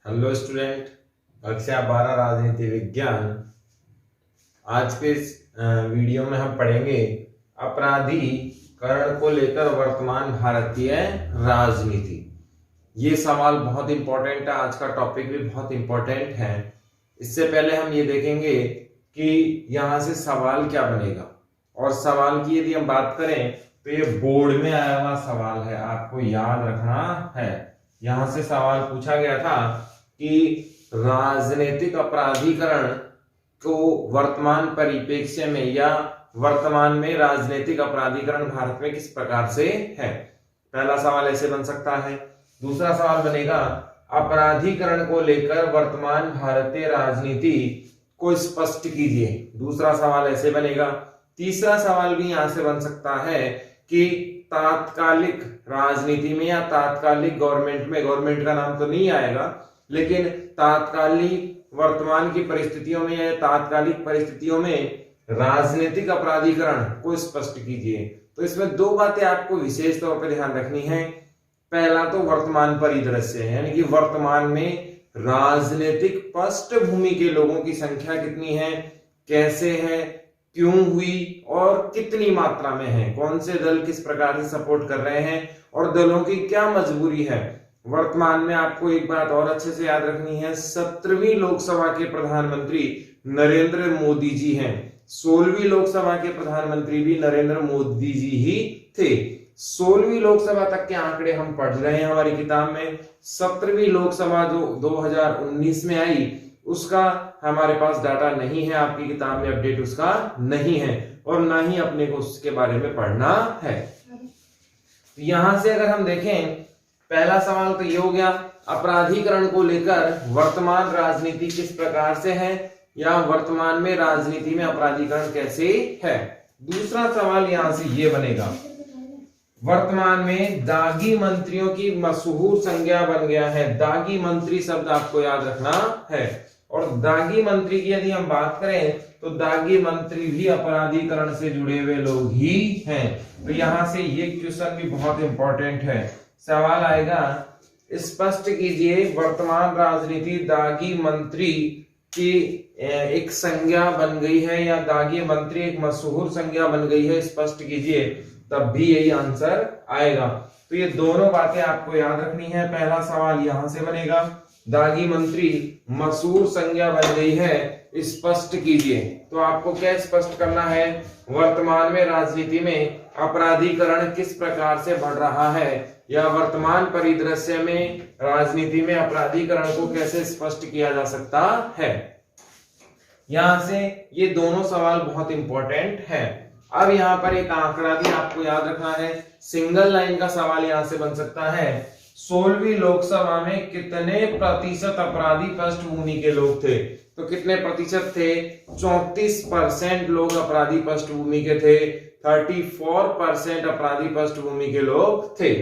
Hello student, कक्षा 12 राजनीति विज्ञान। आज के इस वीडियो में हम पढ़ेंगे अपराधीकरण को लेकर वर्तमान भारतीय राजनीति। ये सवाल बहुत इंपॉर्टेंट है, आज का टॉपिक भी बहुत इंपॉर्टेंट है। इससे पहले हम ये देखेंगे कि यहाँ से सवाल क्या बनेगा, और सवाल की यदि हम बात करें तो ये बोर्ड में आया हुआ सवाल है, आपको याद रखना है। यहां से सवाल पूछा गया था कि राजनीतिक अपराधीकरण को वर्तमान परिप्रेक्ष्य में या वर्तमान में राजनीतिक अपराधीकरण भारत में किस प्रकार से है। पहला सवाल ऐसे बन सकता है। दूसरा सवाल बनेगा अपराधीकरण को लेकर वर्तमान भारतीय राजनीति को स्पष्ट कीजिए। दूसरा सवाल ऐसे बनेगा। तीसरा सवाल भी यहां से बन सकता है कि तात्कालिक राजनीति में या तात्कालिक गवर्नमेंट में, गवर्नमेंट का नाम तो नहीं आएगा, लेकिन तात्कालिक वर्तमान की परिस्थितियों में या तात्कालिक परिस्थितियों में राजनीतिक अपराधीकरण को स्पष्ट कीजिए। तो इसमें दो बातें आपको विशेष तौर पर ध्यान रखनी है। पहला तो वर्तमान परिदृश्य है, यानी कि वर्तमान में राजनीतिक पृष्ठभूमि के लोगों की संख्या कितनी है, कैसे है, क्यों हुई और कितनी मात्रा में है, कौन से दल किस प्रकार से सपोर्ट कर रहे हैं और दलों की क्या मजबूरी है। वर्तमान में आपको एक बात और अच्छे से याद रखनी है, 17वीं लोकसभा के प्रधानमंत्री नरेंद्र मोदी जी हैं। 16वीं लोकसभा के प्रधानमंत्री भी नरेंद्र मोदी जी ही थे। 16वीं लोकसभा तक के आंकड़े हम पढ़ रहे हैं हमारी किताब में। 17वीं लोकसभा जो 2019 में आई उसका हमारे पास डाटा नहीं है, आपकी किताब में अपडेट उसका नहीं है और ना ही अपने को उसके बारे में पढ़ना है। यहां से अगर हम देखें, पहला सवाल तो ये हो गया, अपराधीकरण को लेकर वर्तमान राजनीति किस प्रकार से है या वर्तमान में राजनीति में अपराधीकरण कैसे है। दूसरा सवाल यहां से ये बनेगा, वर्तमान में दागी मंत्रियों की मशहूर संज्ञा बन गया है। दागी मंत्री शब्द आपको याद रखना है। और दागी मंत्री की यदि हम बात करें तो दागी मंत्री भी अपराधीकरण से जुड़े हुए लोग ही हैं। तो यहां से ये क्वेश्चन भी बहुत इंपॉर्टेंट है। सवाल आएगा, स्पष्ट कीजिए वर्तमान राजनीति दागी मंत्री की एक संज्ञा बन गई है या दागी मंत्री एक मशहूर संज्ञा बन गई है, स्पष्ट कीजिए, तब भी यही आंसर आएगा। तो ये दोनों बातें आपको याद रखनी है। पहला सवाल यहां से बनेगा, दागी मंत्री मशहूर संज्ञा बन गई है, स्पष्ट कीजिए। तो आपको क्या स्पष्ट करना है, वर्तमान में राजनीति में अपराधीकरण किस प्रकार से बढ़ रहा है या वर्तमान परिदृश्य में राजनीति में अपराधीकरण को कैसे स्पष्ट किया जा सकता है। यहां से ये दोनों सवाल बहुत इंपॉर्टेंट है। अब यहाँ पर एक आंकड़ा भी आपको याद रखना है। सिंगल लाइन का सवाल यहां से बन सकता है, 16वीं लोकसभा में कितने प्रतिशत अपराधी पृष्ठभूमि के लोग थे। तो कितने प्रतिशत थे, 34% लोग अपराधी पृष्ठभूमि के थे, 34% अपराधी पृष्ठभूमि के लोग थे।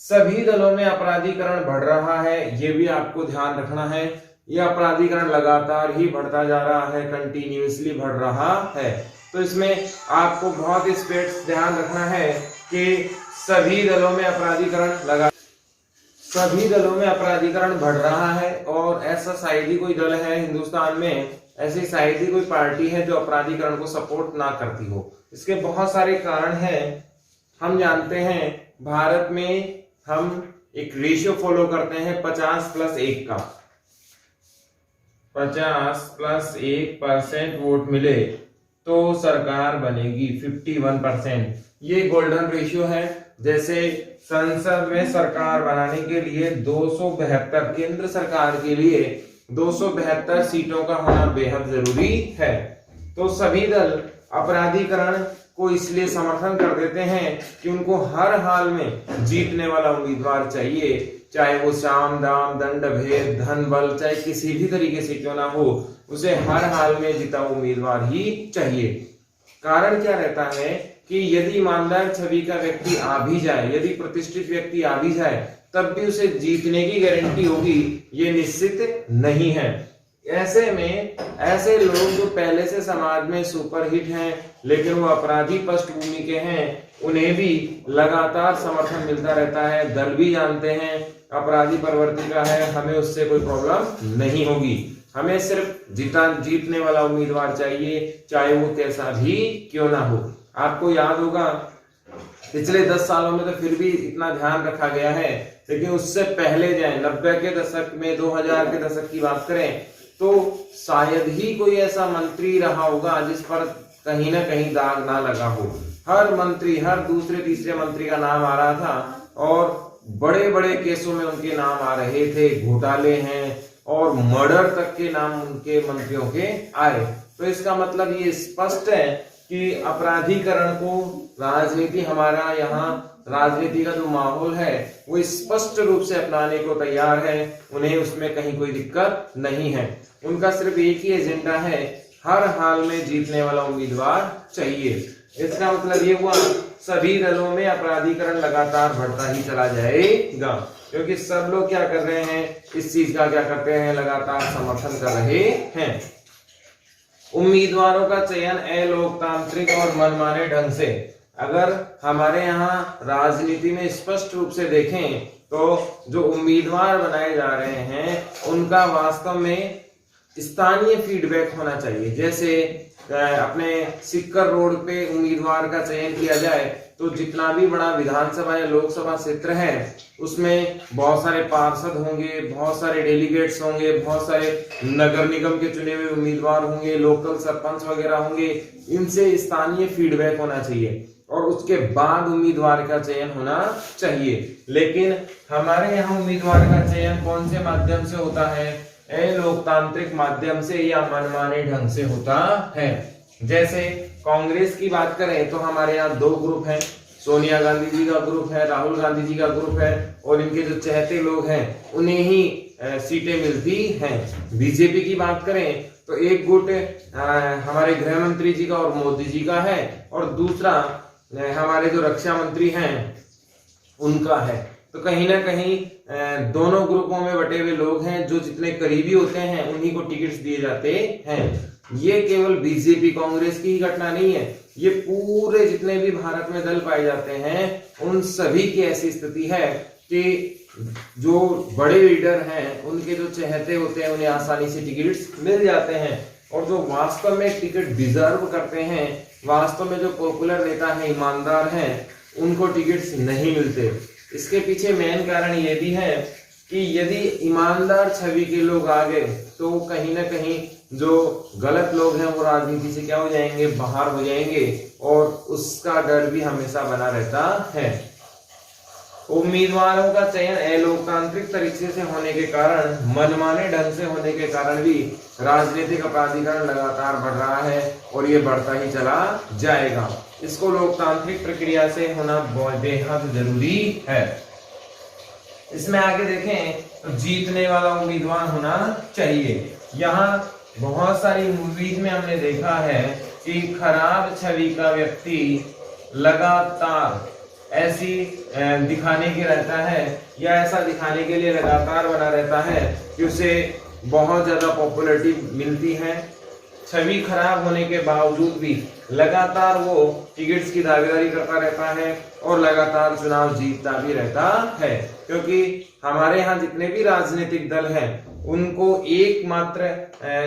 सभी दलों में अपराधीकरण बढ़ रहा है, ये भी आपको ध्यान रखना है। यह अपराधीकरण लगातार ही बढ़ता जा रहा है, कंटिन्यूअसली बढ़ रहा है। तो इसमें आपको बहुत स्पेस ध्यान रखना है कि सभी दलों में अपराधीकरण बढ़ रहा है। और ऐसा शायद ही कोई दल है हिंदुस्तान में, ऐसी शायद ही कोई पार्टी है जो अपराधीकरण को सपोर्ट ना करती हो। इसके बहुत सारे कारण हैं। हम जानते हैं भारत में हम एक रेशियो फॉलो करते हैं 50+1 का। 50+1% वोट मिले तो सरकार बनेगी 51%। ये गोल्डन रेशियो है। जैसे संसद में सरकार बनाने के लिए 272, केंद्र सरकार के लिए 272 सीटों का होना बेहद जरूरी है। तो सभी दल अपराधीकरण को इसलिए समर्थन कर देते हैं कि उनको हर हाल में जीतने वाला उम्मीदवार चाहिए, चाहे वो साम दाम दंड भेद धन बल चाहे किसी भी तरीके से क्यों ना हो, उसे हर हाल में जीता उम्मीदवार ही चाहिए। कारण क्या रहता है कि यदि ईमानदार छवि का व्यक्ति आ भी जाए, यदि प्रतिष्ठित व्यक्ति आ भी जाए, तब भी उसे जीतने की गारंटी होगी, ये निश्चित नहीं है। ऐसे में ऐसे लोग जो पहले से समाज में सुपरहिट हैं लेकिन वो अपराधी पृष्ठभूमि के हैं, उन्हें भी लगातार समर्थन मिलता रहता है। दल भी जानते हैं अपराधी प्रवृत्ति का है, हमें उससे कोई प्रॉब्लम नहीं होगी। हमें सिर्फ जीतने वाला उम्मीदवार चाहिए, चाहे वो कैसा भी क्यों ना हो। आपको याद होगा पिछले 10 सालों में तो फिर भी इतना ध्यान रखा गया है, लेकिन उससे पहले जाए 90 के दशक में, 2000 के दशक की बात करें तो शायद ही कोई ऐसा मंत्री रहा होगा जिस पर कहीं ना कहीं दाग ना लगा हो। हर मंत्री, हर दूसरे तीसरे मंत्री का नाम आ रहा था और बड़े बड़े केसों में उनके नाम आ रहे थे, घोटाले हैं और मर्डर तक के नाम उनके मंत्रियों के आए। तो इसका मतलब ये स्पष्ट है कि अपराधीकरण को राजनीति, हमारा यहाँ राजनीति का जो माहौल है वो स्पष्ट रूप से अपनाने को तैयार है। उन्हें उसमें कहीं कोई दिक्कत नहीं है। उनका सिर्फ एक ही एजेंडा है, हर हाल में जीतने वाला उम्मीदवार चाहिए। इसका मतलब ये हुआ सभी दलों में अपराधीकरण लगातार बढ़ता ही चला जाएगा, क्योंकि सब लोग क्या कर रहे हैं, इस चीज का क्या करते हैं, लगातार समर्थन कर रहे हैं। उम्मीदवारों का चयन अलोकतांत्रिक और मनमाने ढंग से। अगर हमारे यहाँ राजनीति में स्पष्ट रूप से देखें तो जो उम्मीदवार बनाए जा रहे हैं उनका वास्तव में स्थानीय फीडबैक होना चाहिए। जैसे अपने सिक्कर रोड पे उम्मीदवार का चयन किया जाए तो जितना भी बड़ा विधानसभा या लोकसभा क्षेत्र है उसमें बहुत सारे पार्षद होंगे, बहुत सारे डेलीगेट्स होंगे, बहुत सारे नगर निगम के चुने हुए उम्मीदवार होंगे, लोकल सरपंच वगैरह होंगे। इनसे स्थानीय फीडबैक होना चाहिए और उसके बाद उम्मीदवार का चयन होना चाहिए। लेकिन हमारे यहाँ उम्मीदवार का चयन कौन से माध्यम से होता है? लोकतांत्रिक माध्यम से या मनमाने ढंग से होता है। जैसे कांग्रेस की बात करें तो हमारे यहाँ 2 ग्रुप हैं, सोनिया गांधी जी का ग्रुप है, राहुल गांधी जी का ग्रुप है और इनके जो चहेते लोग हैं उन्हें ही सीटें मिलती हैं। बीजेपी की बात करें तो एक गुट हमारे गृह मंत्री जी का और मोदी जी का है और दूसरा हमारे जो रक्षा मंत्री हैं उनका है। तो कहीं ना कहीं दोनों ग्रुपों में बटे हुए लोग हैं, जो जितने करीबी होते हैं उन्हीं को टिकट्स दिए जाते हैं। ये केवल बीजेपी कांग्रेस की ही घटना नहीं है, ये पूरे जितने भी भारत में दल पाए जाते हैं उन सभी की ऐसी स्थिति है कि जो बड़े लीडर हैं उनके जो चहेते होते हैं उन्हें आसानी से टिकट्स मिल जाते हैं और जो वास्तव में टिकट डिजर्व करते हैं, वास्तव में जो पॉपुलर नेता हैं, ईमानदार हैं, उनको टिकट्स नहीं मिलते। इसके पीछे मेन कारण ये भी है कि यदि ईमानदार छवि के लोग आ गए तो कहीं ना कहीं जो गलत लोग हैं वो राजनीति से क्या हो जाएंगे, बाहर हो जाएंगे और उसका डर भी हमेशा बना रहता है। उम्मीदवारों का चयन अलोकतांत्रिक तरीके से होने के कारण, मनमाने ढंग से होने के कारण भी राजनीतिक अपराधीकरण लगातार बढ़ रहा है और ये बढ़ता ही चला जाएगा। इसको लोकतांत्रिक प्रक्रिया से होना बेहद जरूरी है। इसमें आगे देखें तो जीतने वाला उम्मीदवार होना चाहिए। यहाँ बहुत सारी मूवीज में हमने देखा है कि खराब छवि का व्यक्ति लगातार ऐसी दिखाने के रहता है या ऐसा दिखाने के लिए लगातार बना रहता है कि उसे बहुत ज्यादा पॉपुलैरिटी मिलती है। छवि खराब होने के बावजूद भी लगातार वो टिकट्स की दावेदारी करता रहता है और लगातार चुनाव जीतता भी रहता है, क्योंकि हमारे यहाँ जितने भी राजनीतिक दल हैं उनको एकमात्र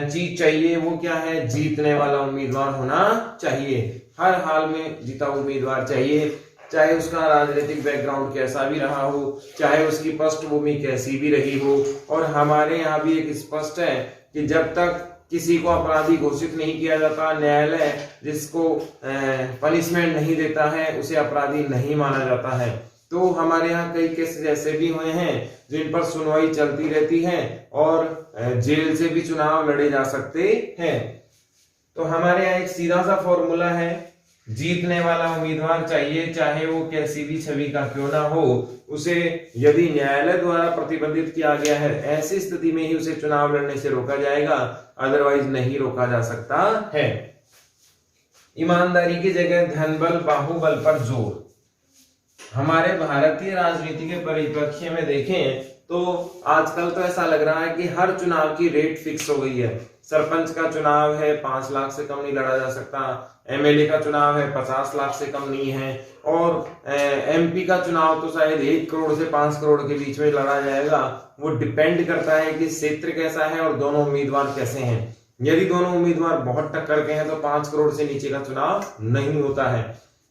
चीज चाहिए, वो क्या है, जीतने वाला उम्मीदवार होना चाहिए। हर हाल में जीता उम्मीदवार चाहिए, चाहे उसका राजनीतिक बैकग्राउंड कैसा भी रहा हो, चाहे उसकी पृष्ठभूमि कैसी भी रही हो। और हमारे यहाँ भी एक स्पष्ट है कि जब तक किसी को अपराधी घोषित नहीं किया जाता, न्यायालय जिसको पनिशमेंट नहीं देता है उसे अपराधी नहीं माना जाता है। तो हमारे यहाँ कई केस ऐसे भी हुए हैं जिन पर सुनवाई चलती रहती है और जेल से भी चुनाव लड़े जा सकते हैं। तो हमारे यहाँ एक सीधा सा फॉर्मूला है, जीतने वाला उम्मीदवार चाहिए, चाहे वो कैसी भी छवि का क्यों ना हो। उसे यदि न्यायालय द्वारा प्रतिबंधित किया गया है, ऐसी स्थिति में ही उसे चुनाव लड़ने से रोका जाएगा, अदरवाइज नहीं रोका जा सकता है। ईमानदारी की जगह धनबल बाहुबल पर जोर। हमारे भारतीय राजनीति के परिप्रेक्ष्य में देखें तो आजकल तो ऐसा लग रहा है कि हर चुनाव की रेट फिक्स हो गई है। सरपंच का चुनाव है 5 लाख से कम नहीं लड़ा जा सकता, एमएलए का चुनाव है 50 लाख से कम नहीं है, और एमपी का चुनाव तो शायद 1 करोड़ से 5 करोड़ के बीच में लड़ा जाएगा। वो डिपेंड करता है कि क्षेत्र कैसा है और दोनों उम्मीदवार कैसे हैं। यदि दोनों उम्मीदवार बहुत टक्कर के हैं तो 5 करोड़ से नीचे का चुनाव नहीं होता है।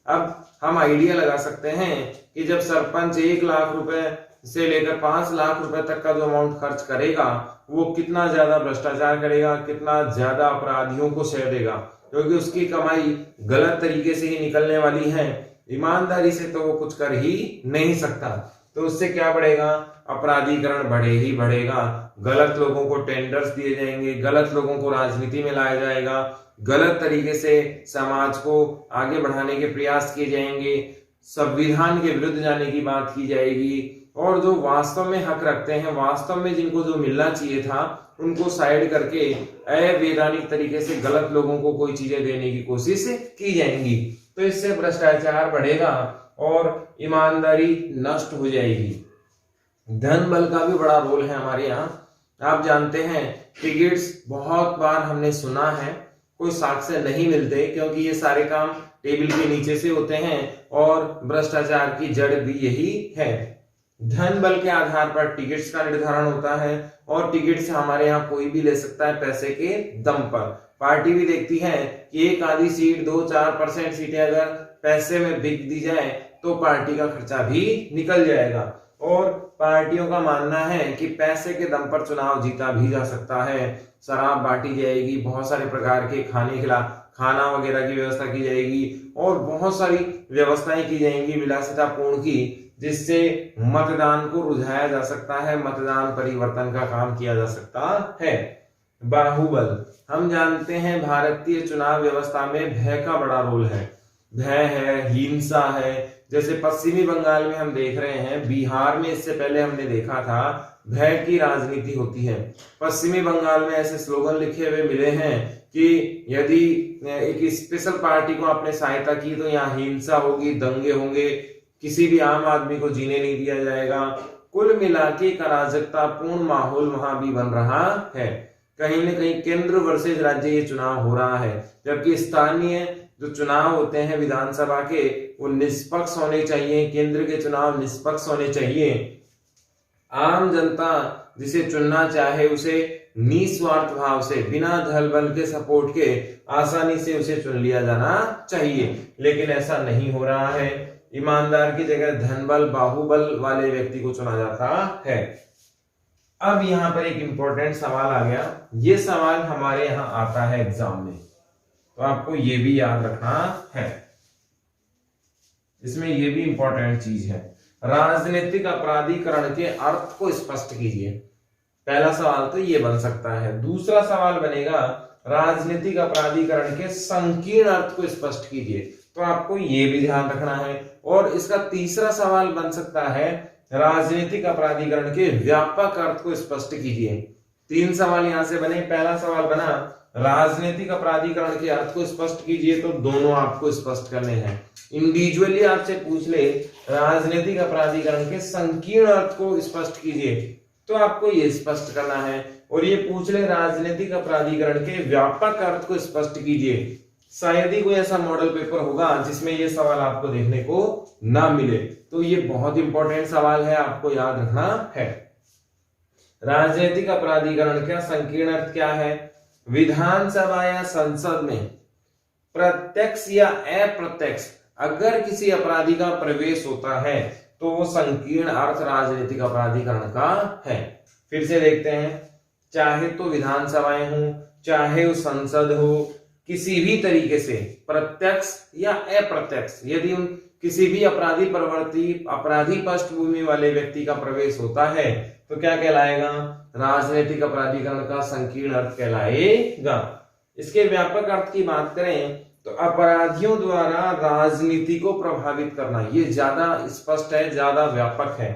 अब हम आइडिया लगा सकते हैं कि जब सरपंच 1 लाख रुपए से लेकर 5 लाख रुपए तक का जो अमाउंट खर्च करेगा वो कितना ज्यादा भ्रष्टाचार करेगा, कितना ज्यादा अपराधियों को सह देगा, क्योंकि उसकी कमाई गलत तरीके से ही निकलने वाली है। ईमानदारी से तो वो कुछ कर ही नहीं सकता। तो उससे क्या बढ़ेगा? अपराधीकरण बढ़े ही बढ़ेगा। गलत लोगों को टेंडर्स दिए जाएंगे, गलत लोगों को राजनीति में लाया जाएगा, गलत तरीके से समाज को आगे बढ़ाने के प्रयास किए जाएंगे, संविधान के विरुद्ध जाने की बात की जाएगी, और जो वास्तव में हक रखते हैं, वास्तव में जिनको जो मिलना चाहिए था, उनको साइड करके अवैधानिक तरीके से गलत लोगों को कोई चीजें देने की कोशिश की जाएंगी। तो इससे भ्रष्टाचार बढ़ेगा और ईमानदारी नष्ट हो जाएगी। धन बल का भी बड़ा रोल है हमारे यहाँ। आप जानते हैं टिकट्स बहुत बार हमने सुना है, कोई साक्ष्य नहीं मिलते, क्योंकि ये सारे काम टेबल के नीचे से होते हैं और भ्रष्टाचार की जड़ भी यही है। धन बल के आधार पर टिकट्स का निर्धारण होता है और टिकट्स हमारे यहाँ कोई भी ले सकता है पैसे के दम पर। पार्टी भी देखती है कि एक आधी सीट 2-4% सीटें अगर पैसे में बिक दी जाए तो पार्टी का खर्चा भी निकल जाएगा। और पार्टियों का मानना है कि पैसे के दम पर चुनाव जीता भी जा सकता है। शराब बांटी जाएगी, बहुत सारे प्रकार के खाना वगैरह की व्यवस्था की जाएगी और बहुत सारी व्यवस्थाएं की जाएंगी विलासितापूर्ण की, जिससे मतदान को रुझाया जा सकता है, मतदान परिवर्तन का काम किया जा सकता है। बाहुबल, हम जानते हैं भारतीय चुनाव व्यवस्था में भय का बड़ा रोल है। भय है, हिंसा है। जैसे पश्चिमी बंगाल में हम देख रहे हैं, बिहार में इससे पहले हमने देखा था भय की राजनीति होती है। पश्चिमी बंगाल में ऐसे स्लोगन लिखे हुए मिले हैं कि यदि एक स्पेशल पार्टी को आपने सहायता की तो यहाँ हिंसा होगी, दंगे होंगे, किसी भी आम आदमी को जीने नहीं दिया जाएगा। कुल मिलाके एक अराजकतापूर्ण माहौल वहां भी बन रहा है। कहीं न कहीं केंद्र वर्सेज राज्य ये चुनाव हो रहा है, जबकि स्थानीय जो चुनाव होते हैं विधानसभा के वो निष्पक्ष होने चाहिए। केंद्र के चुनाव निष्पक्ष होने चाहिए। आम जनता जिसे चुनना चाहे उसे निस्वार्थ भाव से, बिना धन बल के सपोर्ट के आसानी से उसे चुन लिया जाना चाहिए, लेकिन ऐसा नहीं हो रहा है। ईमानदार की जगह धन बल, बाहुबल वाले व्यक्ति को चुना जाता है। अब यहाँ पर एक इंपॉर्टेंट सवाल आ गया। ये सवाल हमारे यहाँ आता है एग्जाम में, तो आपको ये भी याद रखना है। इसमें ये भी इंपॉर्टेंट चीज है। राजनीतिक अपराधीकरण के अर्थ को स्पष्ट कीजिए। पहला सवाल तो ये बन सकता है। दूसरा सवाल बनेगा राजनीतिक अपराधीकरण के संकीर्ण अर्थ को स्पष्ट कीजिए, तो आपको ये भी ध्यान रखना है। और इसका तीसरा सवाल बन सकता है राजनीतिक अपराधीकरण के व्यापक अर्थ को स्पष्ट कीजिए। 3 सवाल यहां से बने। पहला सवाल बना राजनीतिक अपराधीकरण के अर्थ को स्पष्ट कीजिए, तो दोनों आपको स्पष्ट करने हैं। इंडिविजुअली आपसे पूछ ले राजनीतिक अपराधीकरण के संकीर्ण अर्थ को स्पष्ट कीजिए, तो आपको ये स्पष्ट करना है। और ये पूछ ले राजनीतिक अपराधीकरण के व्यापक अर्थ को स्पष्ट कीजिए। शायद ही कोई ऐसा मॉडल पेपर होगा जिसमें ये सवाल आपको देखने को ना मिले, तो ये बहुत इंपॉर्टेंट सवाल है, आपको याद रखना है। राजनीतिक अपराधीकरण का संकीर्ण अर्थ क्या है? विधानसभा या संसद में प्रत्यक्ष या अप्रत्यक्ष अगर किसी अपराधी का प्रवेश होता है तो वो संकीर्ण अर्थ राजनीतिक अपराधीकरण का है। फिर से देखते हैं, चाहे तो विधानसभाएं हो, चाहे वो संसद हो, किसी भी तरीके से प्रत्यक्ष या अप्रत्यक्ष यदि उन किसी भी अपराधी पृष्ठभूमि वाले व्यक्ति का प्रवेश होता है तो क्या कहलाएगा? राजनीतिक अपराधीकरण का संकीर्ण अर्थ कहलाएगा। इसके व्यापक अर्थ की बात करें तो अपराधियों द्वारा राजनीति को प्रभावित करना, ये ज्यादा स्पष्ट है, ज्यादा व्यापक है।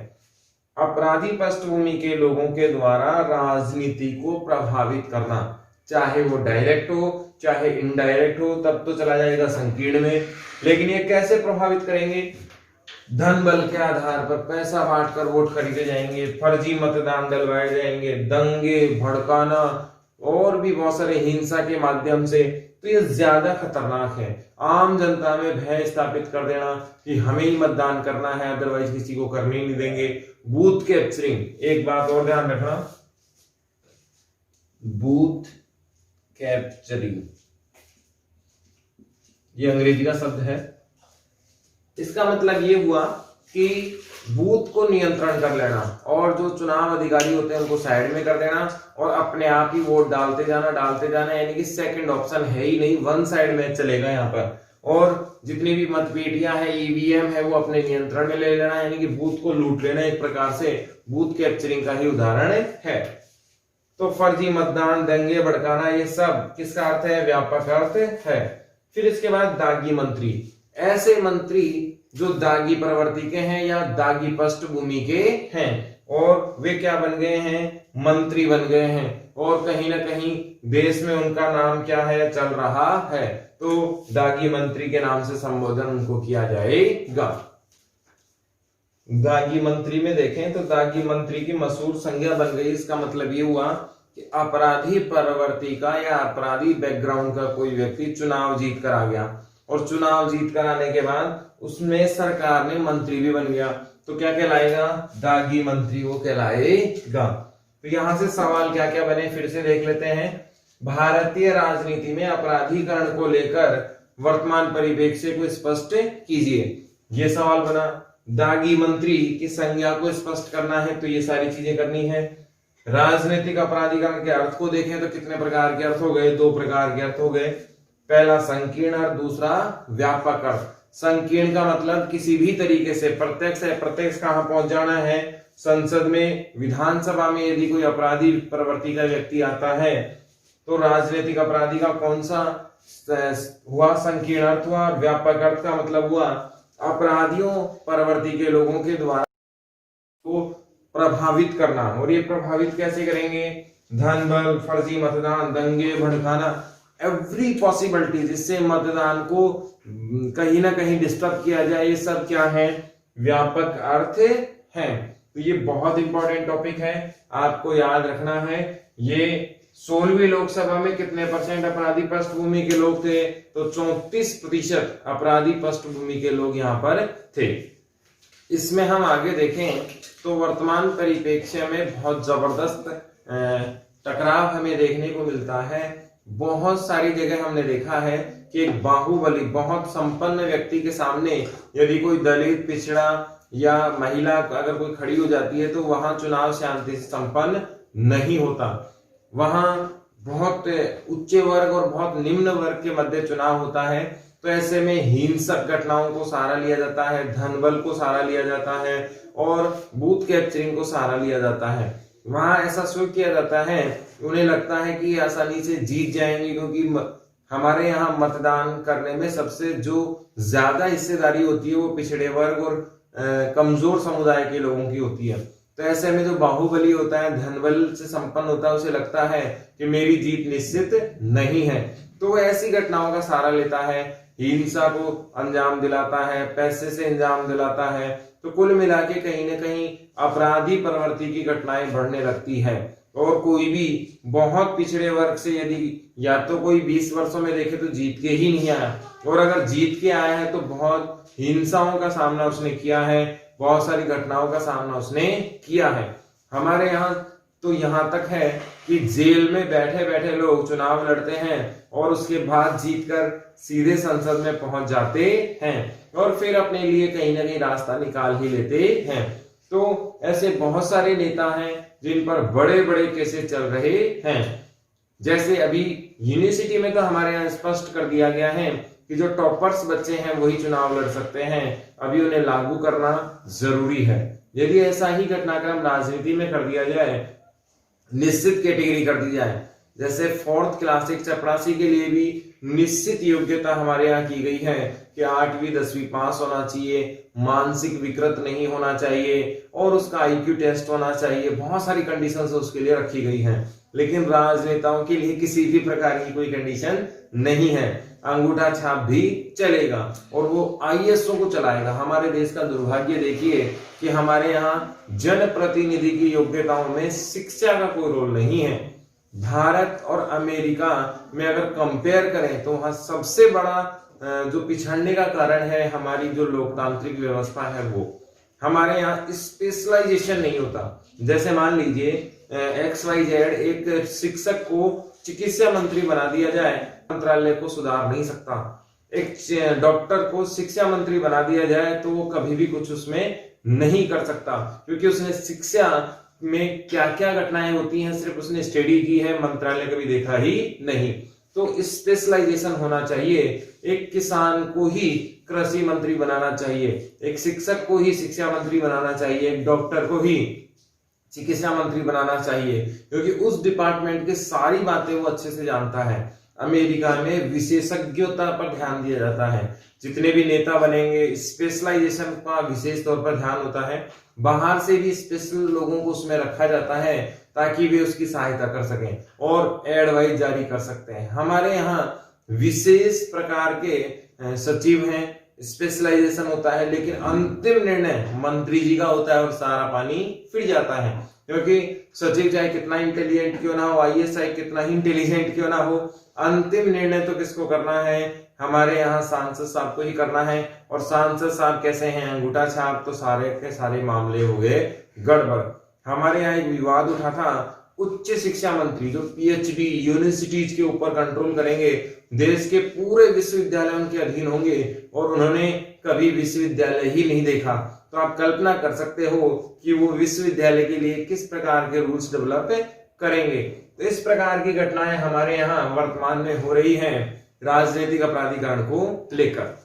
अपराधी पृष्ठभूमि के लोगों के द्वारा राजनीति को प्रभावित करना, चाहे वो डायरेक्ट हो चाहे इनडायरेक्ट हो, तब तो चला जाएगा संकीर्ण में। लेकिन ये कैसे प्रभावित करेंगे? धन बल के आधार पर पैसा बांटकर वोट खरीदे जाएंगे, फर्जी मतदान डलवाए जाएंगे, दंगे भड़काना और भी बहुत सारे हिंसा के माध्यम से। तो ये ज्यादा खतरनाक है। आम जनता में भय स्थापित कर देना कि हमें ही मतदान करना है, अदरवाइज किसी को करने ही नहीं देंगे। बूथ कैप्चरिंग, एक बात और ध्यान रखना, बूथ कैप्चरिंग ये अंग्रेजी का शब्द है। इसका मतलब ये हुआ कि बूथ को नियंत्रण कर लेना और जो चुनाव अधिकारी होते हैं उनको साइड में कर देना और अपने आप ही वोट डालते जाना, यानी कि सेकंड ऑप्शन है ही नहीं, वन साइड मैच चलेगा यहाँ पर। और जितनी भी मतपेटियां है, ईवीएम है, वो अपने नियंत्रण में ले लेना, यानी कि बूथ को लूट लेना। एक प्रकार से बूथ कैप्चरिंग का ही उदाहरण है। तो फर्जी मतदान, दंगे भड़काना, ये सब किसका अर्थ है? व्यापक अर्थ है। फिर इसके बाद दागी मंत्री, ऐसे मंत्री जो दागी प्रवृत्ति के हैं या दागी पृष्ठभूमि के हैं और वे क्या बन गए हैं? मंत्री बन गए हैं और कहीं ना कहीं देश में उनका नाम क्या है? चल रहा है। तो दागी मंत्री के नाम से संबोधन उनको किया जाएगा। दागी मंत्री में देखें तो दागी मंत्री की मशहूर संज्ञा बन गई। इसका मतलब ये हुआ कि अपराधी प्रवृत्ति का या अपराधी बैकग्राउंड का कोई व्यक्ति चुनाव जीत कर आ गया और चुनाव जीत कर आने के बाद उसमें सरकार में मंत्री भी बन गया, तो क्या कहलाएगा? दागी मंत्री वो कहलाएगा। तो यहां से सवाल क्या क्या बने फिर से देख लेते हैं। भारतीय राजनीति में अपराधीकरण को लेकर वर्तमान परिप्रेक्ष्य को स्पष्ट कीजिए, ये सवाल बना। दागी मंत्री की संज्ञा को स्पष्ट करना है, तो ये सारी चीजें करनी है। राजनीतिक अपराधीकरण के अर्थ को देखें तो कितने प्रकार के अर्थ हो गए? 2 प्रकार के अर्थ हो गए। पहला संकीर्ण और दूसरा व्यापक अर्थ। संकीर्ण का मतलब किसी भी तरीके से, प्रत्यक्ष है, प्रत्यक्ष कहां पहुंच जाना है? संसद में, विधानसभा में यदि कोई अपराधी प्रवृत्ति का व्यक्ति आता है तो राजनीतिक अपराधी का कौन सा हुआ? संकीर्ण अर्थ हुआ। व्यापक अर्थ का मतलब हुआ अपराधियों प्रवृत्ति के लोगों के द्वारा को प्रभावित करना। और ये प्रभावित कैसे करेंगे? धन बल, फर्जी मतदान, दंगे भड़काना, एवरी पॉसिबिलिटी जिससे मतदान को कहीं ना कहीं डिस्टर्ब किया जाए, ये सब क्या है? व्यापक अर्थ है। तो ये बहुत इंपॉर्टेंट टॉपिक है, आपको याद रखना है। ये 16वीं लोकसभा में कितने परसेंट अपराधी पृष्ठभूमि के लोग थे? तो 34% अपराधी पृष्ठभूमि के लोग यहाँ पर थे। इसमें हम आगे देखें तो वर्तमान परिप्रेक्ष्य में बहुत जबरदस्त टकराव हमें देखने को मिलता है। बहुत सारी जगह हमने देखा है कि एक बाहुबली, बहुत संपन्न व्यक्ति के सामने यदि कोई दलित, पिछड़ा या महिला अगर कोई खड़ी हो जाती है तो वहां चुनाव शांति से संपन्न नहीं होता। वहां बहुत उच्च वर्ग और बहुत निम्न वर्ग के मध्य चुनाव होता है। तो ऐसे में हिंसक घटनाओं को सहारा लिया जाता है, धन बल को सहारा लिया जाता है और बूथ कैप्चरिंग को सहारा लिया जाता है। वहां ऐसा शो किया जाता है, उन्हें लगता है कि आसानी से जीत जाएंगे, क्योंकि हमारे यहाँ मतदान करने में सबसे जो ज्यादा हिस्सेदारी होती है वो पिछड़े वर्ग और कमजोर समुदाय के लोगों की होती है। तो ऐसे में जो बाहुबली होता है, धन बल से संपन्न होता है, उसे लगता है कि मेरी जीत निश्चित नहीं है, तो वो ऐसी घटनाओं का सहारा लेता है, हिंसा को अंजाम दिलाता है, पैसे से अंजाम दिलाता है। तो कुल मिला के कहीं ना कहीं अपराधी प्रवृत्ति की घटनाएं बढ़ने लगती है। और कोई भी बहुत पिछड़े वर्ग से यदि या तो कोई 20 वर्षों में देखे तो जीत के ही नहीं आया, और अगर जीत के आया है तो बहुत हिंसाओं का सामना उसने किया है, बहुत सारी घटनाओं का सामना उसने किया है। हमारे यहाँ तो यहाँ तक है कि जेल में बैठे बैठे लोग चुनाव लड़ते हैं और उसके बाद जीतकर सीधे संसद में पहुंच जाते हैं और फिर अपने लिए कहीं ना कहीं रास्ता निकाल ही लेते हैं। तो ऐसे बहुत सारे नेता हैं जिन पर बड़े बड़े केसेस चल रहे हैं। जैसे अभी यूनिवर्सिटी में तो हमारे यहाँ स्पष्ट कर दिया गया है कि जो टॉपर्स बच्चे हैं वही चुनाव लड़ सकते हैं, अभी उन्हें लागू करना जरूरी है। यदि ऐसा ही घटनाक्रम राजनीति में कर दिया जाए, निश्चित कैटेगरी कर दी जाए, जैसे 4th क्लासिक चपरासी के लिए भी निश्चित योग्यता हमारे यहाँ की गई है कि 8वीं 10वीं पास होना चाहिए, मानसिक विकृत नहीं होना चाहिए और उसका IQ टेस्ट होना चाहिए। बहुत सारी कंडीशंस उसके लिए रखी गई हैं, लेकिन राजनेताओं के लिए किसी भी प्रकार की कोई कंडीशन नहीं है। अंगूठा छाप भी चलेगा और वो आईएसओ को चलाएगा। हमारे देश का दुर्भाग्य देखिए कि हमारे यहाँ जनप्रतिनिधि की योग्यताओं में शिक्षा का कोई रोल नहीं है। भारत और अमेरिका में अगर कंपेयर करें तो वहां सबसे बड़ा जो पिछड़ने का कारण है हमारी जो लोकतांत्रिक व्यवस्था है वो। हमारे यहाँ स्पेशलाइजेशन नहीं होता। जैसे मान लीजिए XYZ एक शिक्षक को चिकित्सा मंत्री बना दिया जाए, मंत्रालय को सुधार नहीं सकता। एक डॉक्टर को शिक्षा मंत्री बना दिया जाए तो वो कभी भी कुछ उसमें नहीं कर सकता, क्योंकि उसने शिक्षा में क्या क्या घटनाएं होती हैं सिर्फ उसने स्टडी की है, मंत्रालय कभी देखा ही नहीं। तो स्पेशलाइजेशन होना चाहिए। एक किसान को ही कृषि मंत्री बनाना चाहिए, एक शिक्षक को ही शिक्षा मंत्री बनाना चाहिए, एक डॉक्टर को ही चिकित्सा मंत्री बनाना चाहिए, क्योंकि उस डिपार्टमेंट की सारी बातें वो अच्छे से जानता है। अमेरिका में विशेषज्ञता पर ध्यान दिया जाता है। जितने भी नेता बनेंगे स्पेशलाइजेशन का विशेष तौर पर ध्यान होता है। बाहर से भी स्पेशल लोगों को उसमें रखा जाता है ताकि वे उसकी सहायता कर सकें और एडवाइस जारी कर सकते हैं। हमारे यहाँ विशेष प्रकार के सचिव हैं, स्पेशलाइजेशन होता है, लेकिन अंतिम निर्णय मंत्री जी का होता है और सारा पानी फिर जाता है, क्योंकि सचिव चाहे कितना इंटेलिजेंट क्यों ना हो, IAS चाहे कितना ही इंटेलिजेंट क्यों ना हो, अंतिम निर्णय तो किसको करना है, हमारे यहाँ सांसद साहब को ही करना है। और सांसद साहब कैसे हैं, अंगूठा छाप, तो सारे के सारे मामले हो गए गड़बड़। हमारे यहाँ एक विवाद उठा था, उच्च शिक्षा मंत्री जो PhD यूनिवर्सिटीज के ऊपर कंट्रोल करेंगे, देश के पूरे विश्वविद्यालय उनके अधीन होंगे, और उन्होंने कभी विश्वविद्यालय ही नहीं देखा। तो आप कल्पना कर सकते हो कि वो विश्वविद्यालय के लिए किस प्रकार के रूल्स डेवलप करेंगे। तो इस प्रकार की घटनाएं हमारे यहाँ वर्तमान में हो रही हैं राजनीतिक अपराधीकरण को लेकर।